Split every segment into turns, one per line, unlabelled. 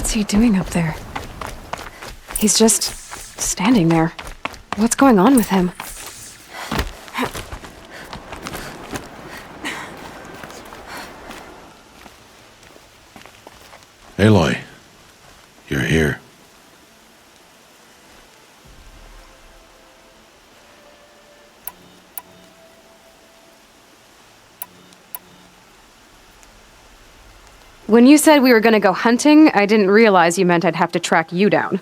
What's he doing up there? He's just standing there. What's going on with him?
Aloy, you're here.
When you said we were gonna go hunting, I didn't realize you meant I'd have to track you down.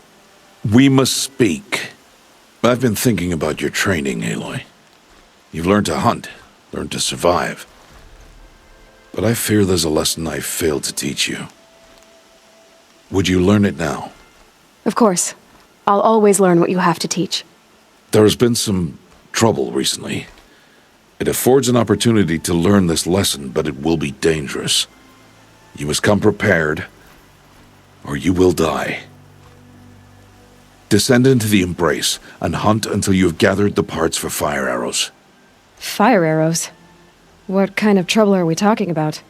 We must speak. I've been thinking about your training, Aloy. You've learned to hunt, learned to survive. But I fear there's a lesson I failed to teach you. Would you learn it now?
Of course. I'll always learn what you have to teach.
There has been some trouble recently. It affords an opportunity to learn this lesson, but it will be dangerous. You must come prepared, or you will die. Descend into the Embrace and hunt until you have gathered the parts for fire arrows.
Fire arrows? What kind of trouble are we talking about?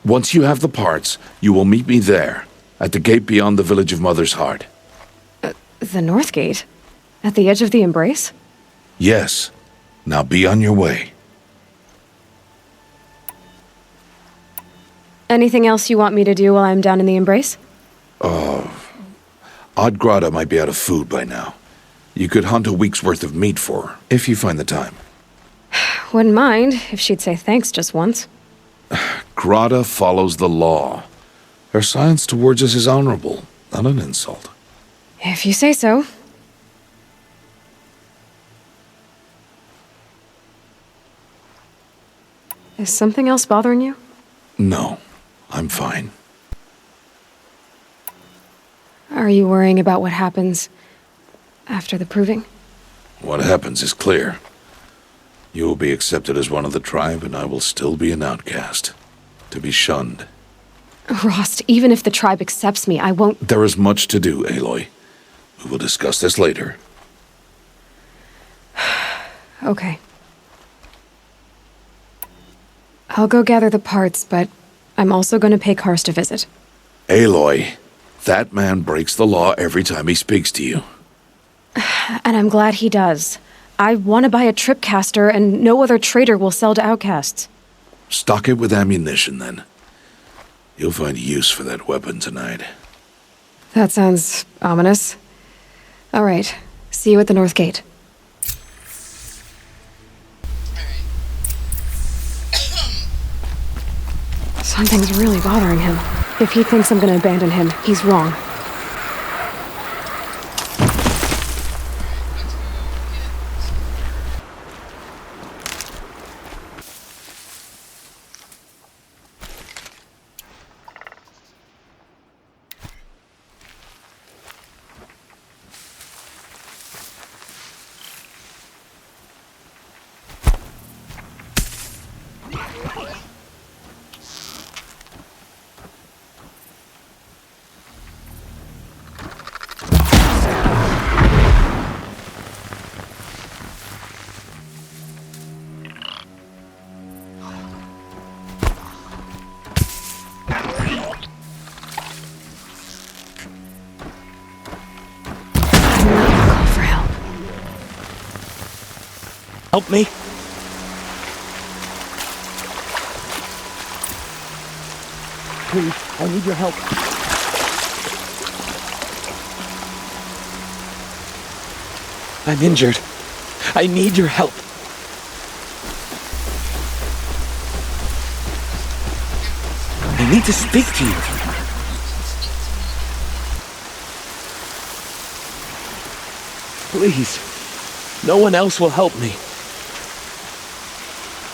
Once you have the parts, you will meet me there, at the gate beyond the village of Mother's Heart.
The North Gate? At the edge of the Embrace?
Yes. Now be on your way.
Anything else you want me to do while I'm down in the Embrace?
Oddgrada might be out of food by now. You could hunt a week's worth of meat for her, if you find the time.
Wouldn't mind if she'd say thanks just once.
Grada follows the law. Her silence towards us is honorable, not an insult.
If you say so. Is something else bothering you?
No, I'm fine.
Are you worrying about what happens after the proving?
What happens is clear. You will be accepted as one of the tribe, and I will still be an outcast. To be shunned.
Rost, even if the tribe accepts me, I won't—
There is much to do, Aloy. We will discuss this later.
Okay. I'll go gather the parts, but I'm also going to pay Karst a visit.
Aloy, that man breaks the law every time he speaks to you.
And I'm glad he does. I want to buy a tripcaster, and no other trader will sell to outcasts.
Stock it with ammunition, then. You'll find use for that weapon tonight.
That sounds ominous. All right. See you at the North Gate. Something's really bothering him. If he thinks I'm gonna abandon him, he's wrong.
Help me? Please, I need your help. I'm injured. I need your help. I need to speak to you. Please. No one else will help me.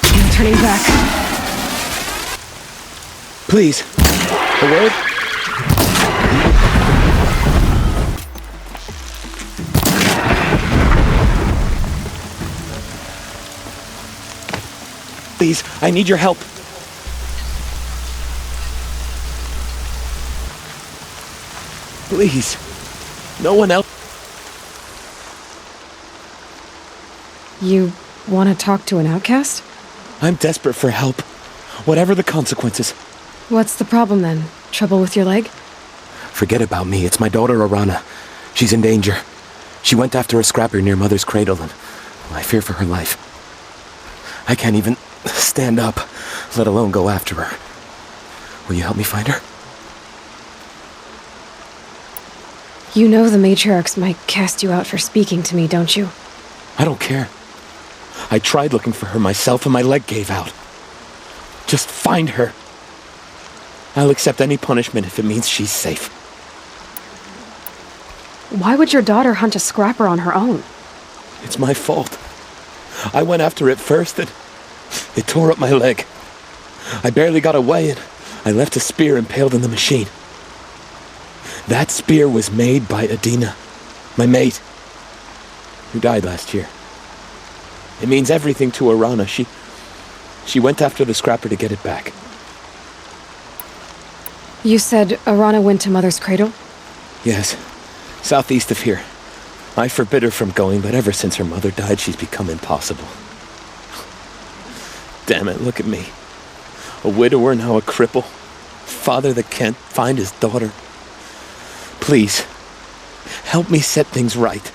I'm turning back.
Please. A word? Please, I need your help. Please. No one else.
You want to talk to an outcast?
I'm desperate for help. Whatever the consequences.
What's the problem then? Trouble with your leg?
Forget about me. It's my daughter, Arana. She's in danger. She went after a scrapper near Mother's cradle, and I fear for her life. I can't even stand up, let alone go after her. Will you help me find her?
You know the matriarchs might cast you out for speaking to me, don't you?
I don't care. I tried looking for her myself and my leg gave out. Just find her. I'll accept any punishment if it means she's safe.
Why would your daughter hunt a scrapper on her own?
It's my fault. I went after it first and it tore up my leg. I barely got away and I left a spear impaled in the machine. That spear was made by Adina, my mate, who died last year. It means everything to Arana. She went after the scrapper to get it back.
You said Arana went to Mother's cradle?
Yes, southeast of here. I forbid her from going, but ever since her mother died, she's become impossible. Damn it, look at me. A widower, now a cripple. Father that can't find his daughter. Please, help me set things right.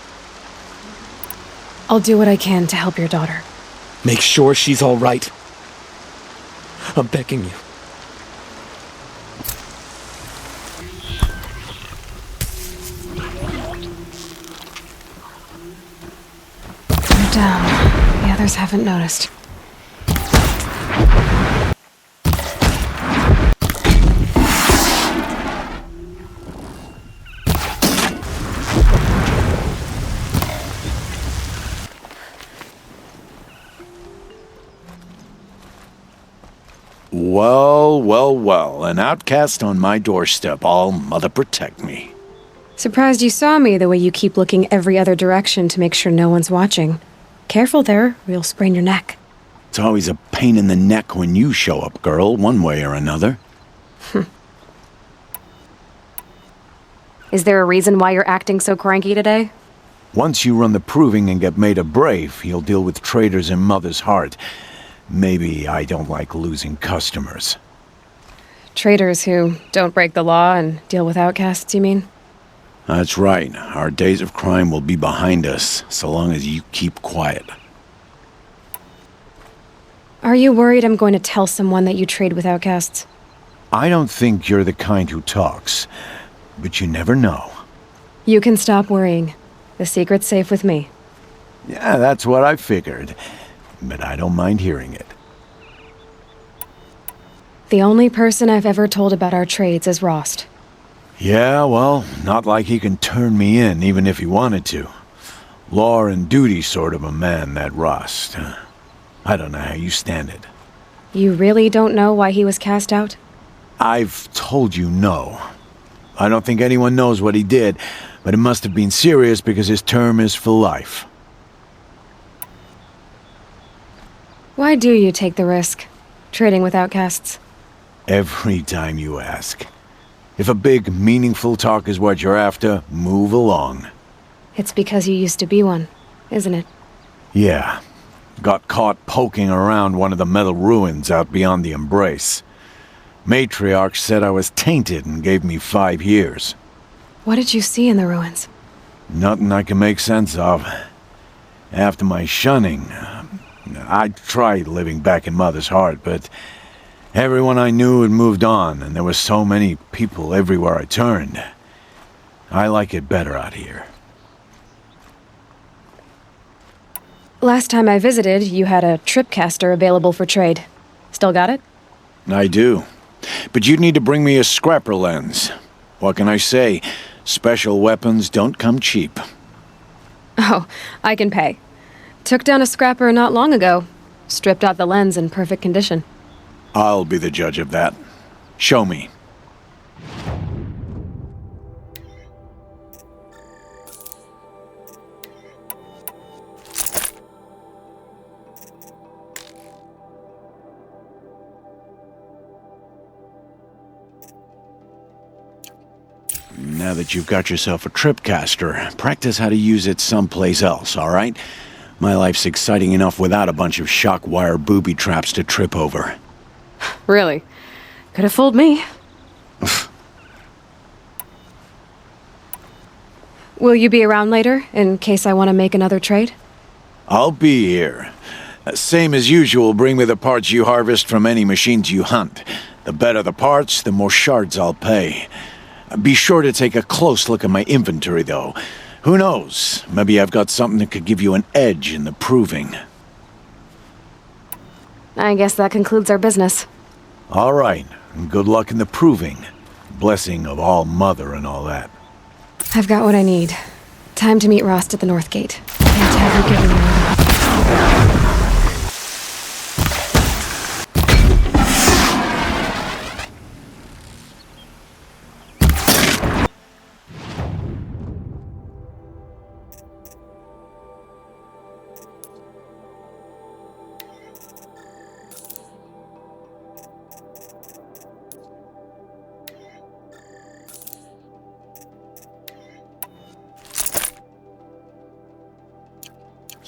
I'll do what I can to help your daughter.
Make sure she's all right. I'm begging you.
I'm down. The others haven't noticed.
Well, well, well, an outcast on my doorstep. All mother protect me.
Surprised you saw me the way you keep looking every other direction to make sure no one's watching. Careful there, or you'll sprain your neck.
It's always a pain in the neck when you show up, girl, one way or another.
Is there a reason why you're acting so cranky today?
Once you run the proving and get made a brave, you'll deal with traitors in mother's heart. Maybe I don't like losing customers.
Traitors who don't break the law and deal with outcasts, you mean?
That's right. Our days of crime will be behind us, so long as you keep quiet.
Are you worried I'm going to tell someone that you trade with outcasts?
I don't think you're the kind who talks, but you never know.
You can stop worrying. The secret's safe with me.
Yeah, that's what I figured. But I don't mind hearing it.
The only person I've ever told about our trades is Rost.
Yeah, well, not like he can turn me in, even if he wanted to. Law and duty sort of a man, that Rost. I don't know how you stand it.
You really don't know why he was cast out?
I've told you no. I don't think anyone knows what he did, but it must have been serious because his term is for life.
Why do you take the risk, trading with outcasts?
Every time you ask. If a big, meaningful talk is what you're after, move along.
It's because you used to be one, isn't it?
Yeah. Got caught poking around one of the metal ruins out beyond the Embrace. Matriarch said I was tainted and gave me 5 years.
What did you see in the ruins?
Nothing I can make sense of. After my shunning, I tried living back in Mother's heart, but everyone I knew had moved on, and there were so many people everywhere I turned. I like it better out here.
Last time I visited, you had a tripcaster available for trade. Still got it?
I do. But you'd need to bring me a scrapper lens. What can I say? Special weapons don't come cheap.
Oh, I can pay. Took down a scrapper not long ago. Stripped out the lens in perfect condition.
I'll be the judge of that. Show me. Now that you've got yourself a tripcaster, practice how to use it someplace else, all right? My life's exciting enough without a bunch of shock wire booby traps to trip over.
Really? Could have fooled me. Will you be around later, in case I want to make another trade?
I'll be here. Same as usual, bring me the parts you harvest from any machines you hunt. The better the parts, the more shards I'll pay. Be sure to take a close look at my inventory, though. Who knows? Maybe I've got something that could give you an edge in the proving.
I guess that concludes our business.
All right. Good luck in the proving. Blessing of All Mother and all that.
I've got what I need. Time to meet Rost at the North Gate. Can't have you giving me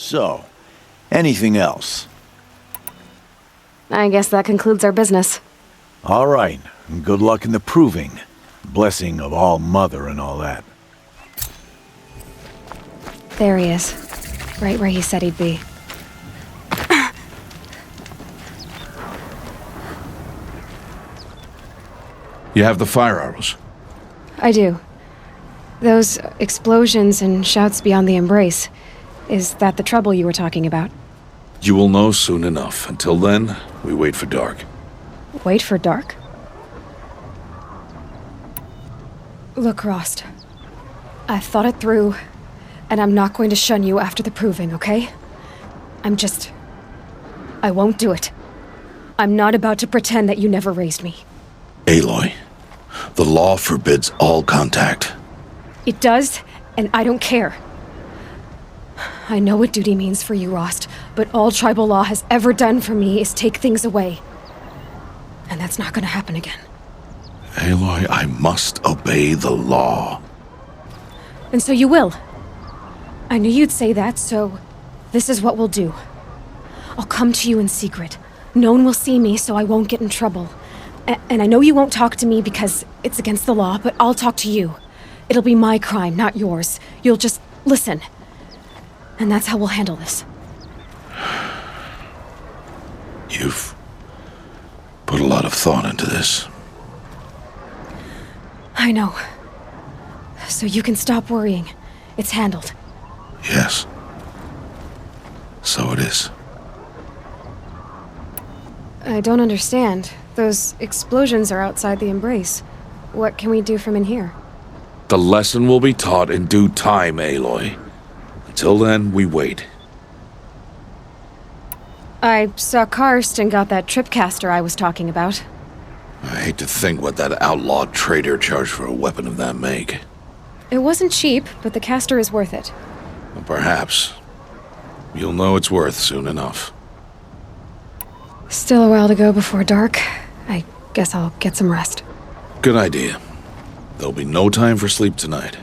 So, anything else?
I guess that concludes our business.
All right. Good luck in the proving. Blessing of All Mother and all that.
There he is. Right where he said he'd be.
You have the fire arrows.
I do. Those explosions and shouts beyond the embrace. Is that the trouble you were talking about?
You will know soon enough. Until then, we wait for dark.
Wait for dark? Look, Rost. I've thought it through, and I'm not going to shun you after the proving, okay? I won't do it. I'm not about to pretend that you never raised me.
Aloy, the law forbids all contact.
It does, and I don't care. I know what duty means for you, Rost, but all tribal law has ever done for me is take things away. And that's not gonna happen again.
Aloy, I must obey the law.
And so you will. I knew you'd say that, so this is what we'll do. I'll come to you in secret. No one will see me, so I won't get in trouble. And I know you won't talk to me because it's against the law, but I'll talk to you. It'll be my crime, not yours. You'll just listen. And that's how we'll handle this.
You've put a lot of thought into this.
I know. So you can stop worrying. It's handled.
Yes. So it is.
I don't understand. Those explosions are outside the embrace. What can we do from in here?
The lesson will be taught in due time, Aloy. Until then, we wait.
I saw Karst and got that tripcaster I was talking about.
I hate to think what that outlawed trader charged for a weapon of that make.
It wasn't cheap, but the caster is worth it.
Well, perhaps. You'll know it's worth soon enough.
Still a while to go before dark. I guess I'll get some rest.
Good idea. There'll be no time for sleep tonight.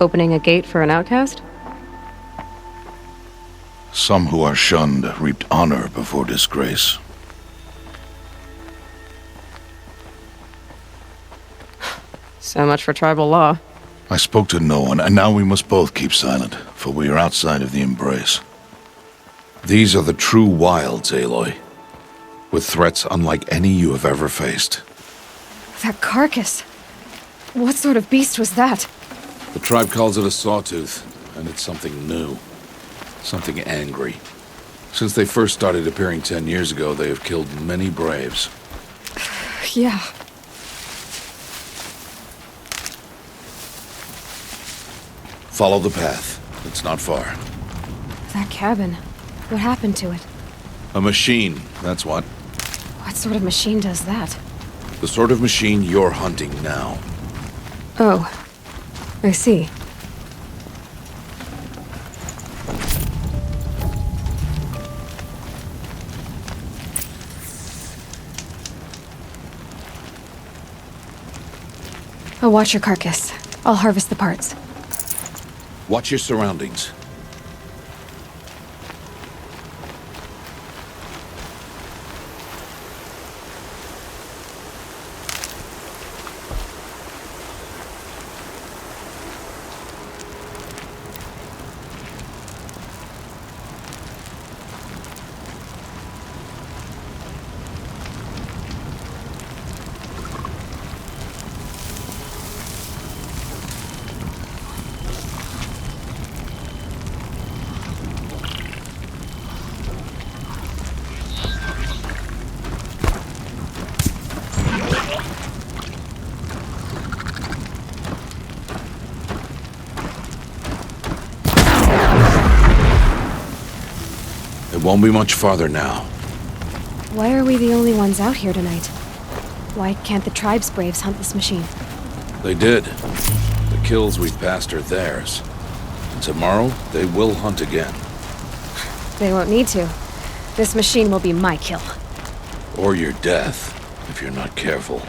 Opening a gate for an outcast?
Some who are shunned reaped honor before disgrace.
So much for tribal law.
I spoke to no one, and now we must both keep silent, for we are outside of the embrace. These are the true wilds, Aloy, with threats unlike any you have ever faced.
That carcass. What sort of beast was that?
The tribe calls it a sawtooth, and it's something new. Something angry. Since they first started appearing 10 years ago, they have killed many braves.
Yeah.
Follow the path. It's not far.
That cabin. What happened to it?
A machine, that's what.
What sort of machine does that?
The sort of machine you're hunting now.
Oh, I see. I'll watch your carcass. I'll harvest the parts.
Watch your surroundings. It won't be much farther now.
Why are we the only ones out here tonight? Why can't the tribe's braves hunt this machine?
They did. The kills we've passed are theirs. And tomorrow, they will hunt again.
They won't need to. This machine will be my kill.
Or your death, if you're not careful.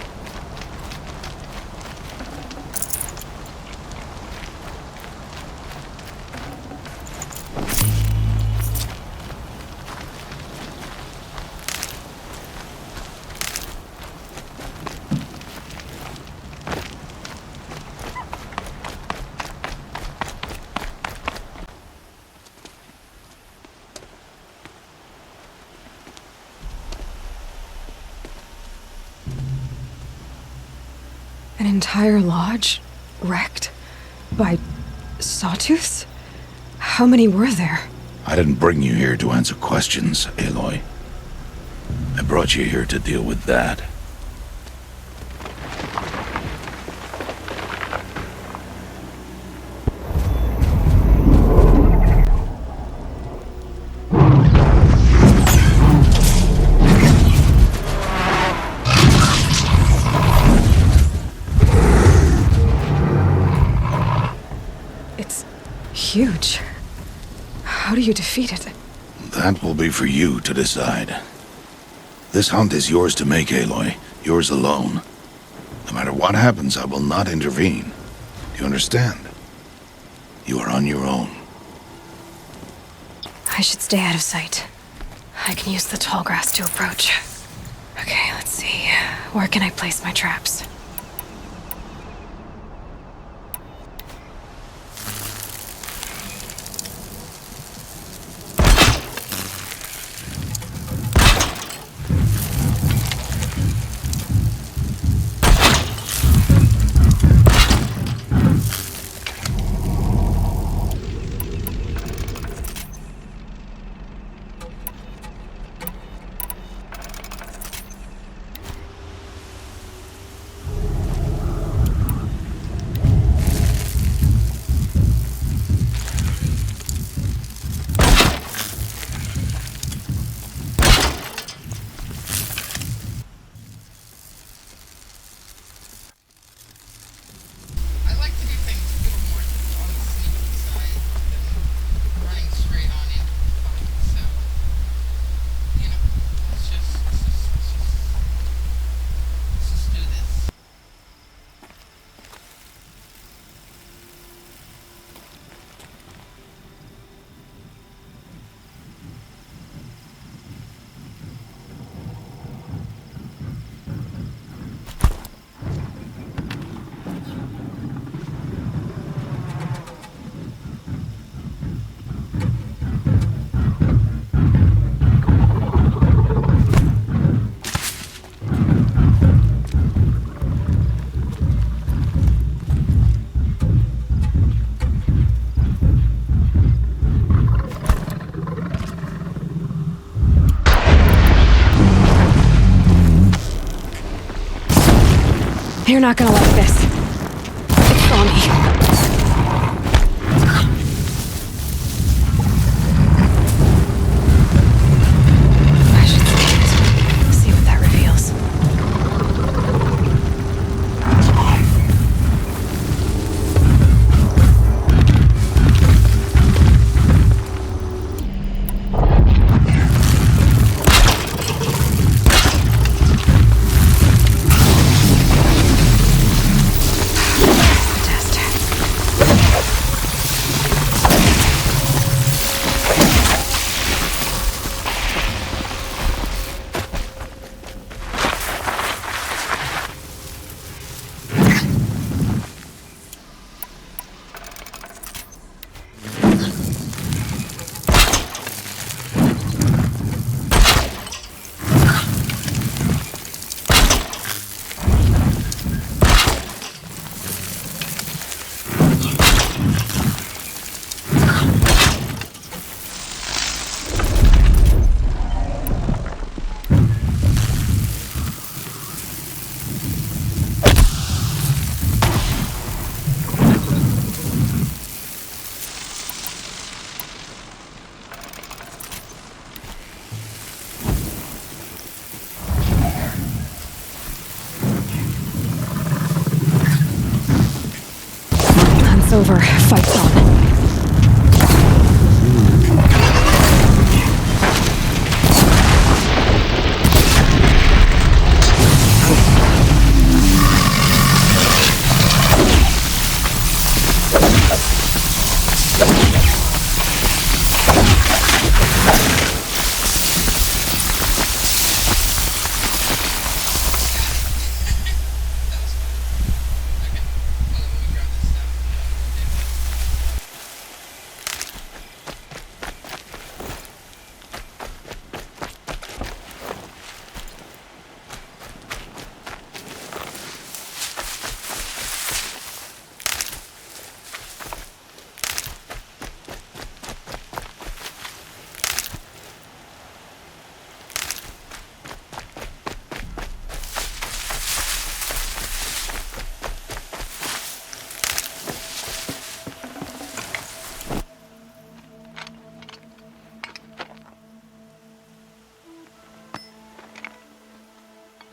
An entire lodge? Wrecked? By sawtooths? How many were there?
I didn't bring you here to answer questions, Aloy. I brought you here to deal with that.
It's huge. How do you defeat it?
That will be for you to decide. This hunt is yours to make, Aloy. Yours alone. No matter what happens, I will not intervene. Do you understand? You are on your own.
I should stay out of sight. I can use the tall grass to approach. Okay, let's see. Where can I place my traps?
I like to do things a little more on the sneaky side than running straight on into the fight. So, you know, let's just do this.
You're not gonna like this. It's on me. I should see it. See what that It's over. Fight's on.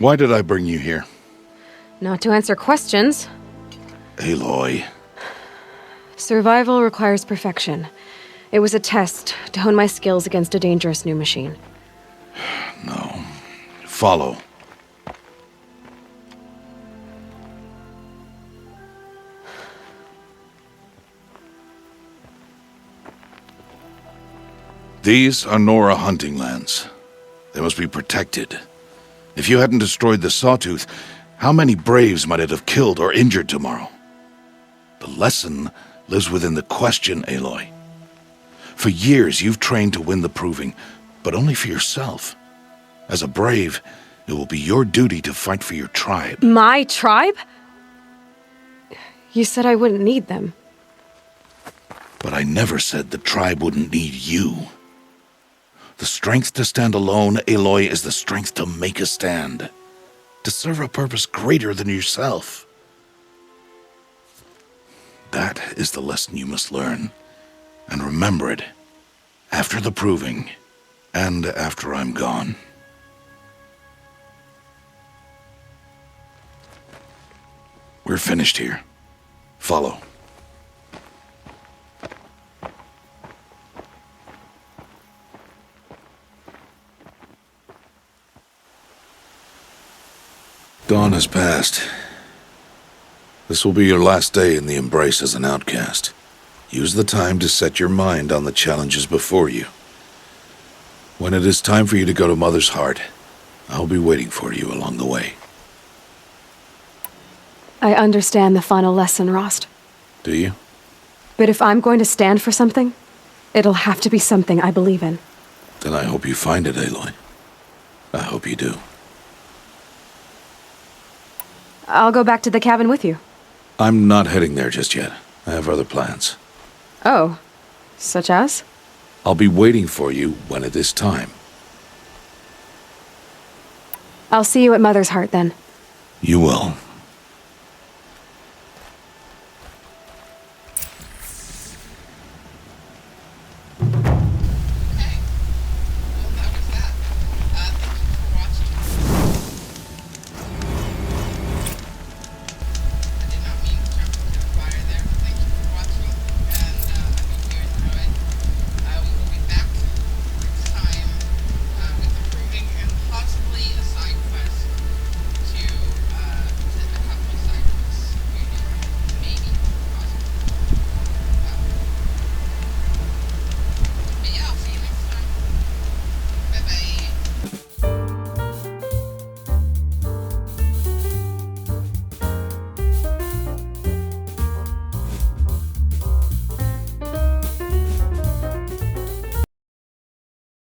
Why did I bring you here?
Not to answer questions.
Aloy.
Survival requires perfection. It was a test to hone my skills against a dangerous new machine.
No. Follow. These are Nora hunting lands. They must be protected. If you hadn't destroyed the Sawtooth, how many Braves might it have killed or injured tomorrow? The lesson lives within the question, Aloy. For years, you've trained to win the Proving, but only for yourself. As a Brave, it will be your duty to fight for your tribe.
My tribe? You said I wouldn't need them.
But I never said the tribe wouldn't need you. The strength to stand alone, Aloy, is the strength to make a stand. To serve a purpose greater than yourself. That is the lesson you must learn. And remember it. After the Proving. And after I'm gone. We're finished here. Follow. Dawn has passed. This will be your last day in the Embrace as an outcast. Use the time to set your mind on the challenges before you. When it is time for you to go to Mother's Heart, I'll be waiting for you along the way.
I understand the final lesson, Rost.
Do you?
But if I'm going to stand for something, it'll have to be something I believe in.
Then I hope you find it, Aloy. I hope you do.
I'll go back to the cabin with you.
I'm not heading there just yet. I have other plans.
Oh, such as?
I'll be waiting for you when it is time.
I'll see you at Mother's Heart then.
You will.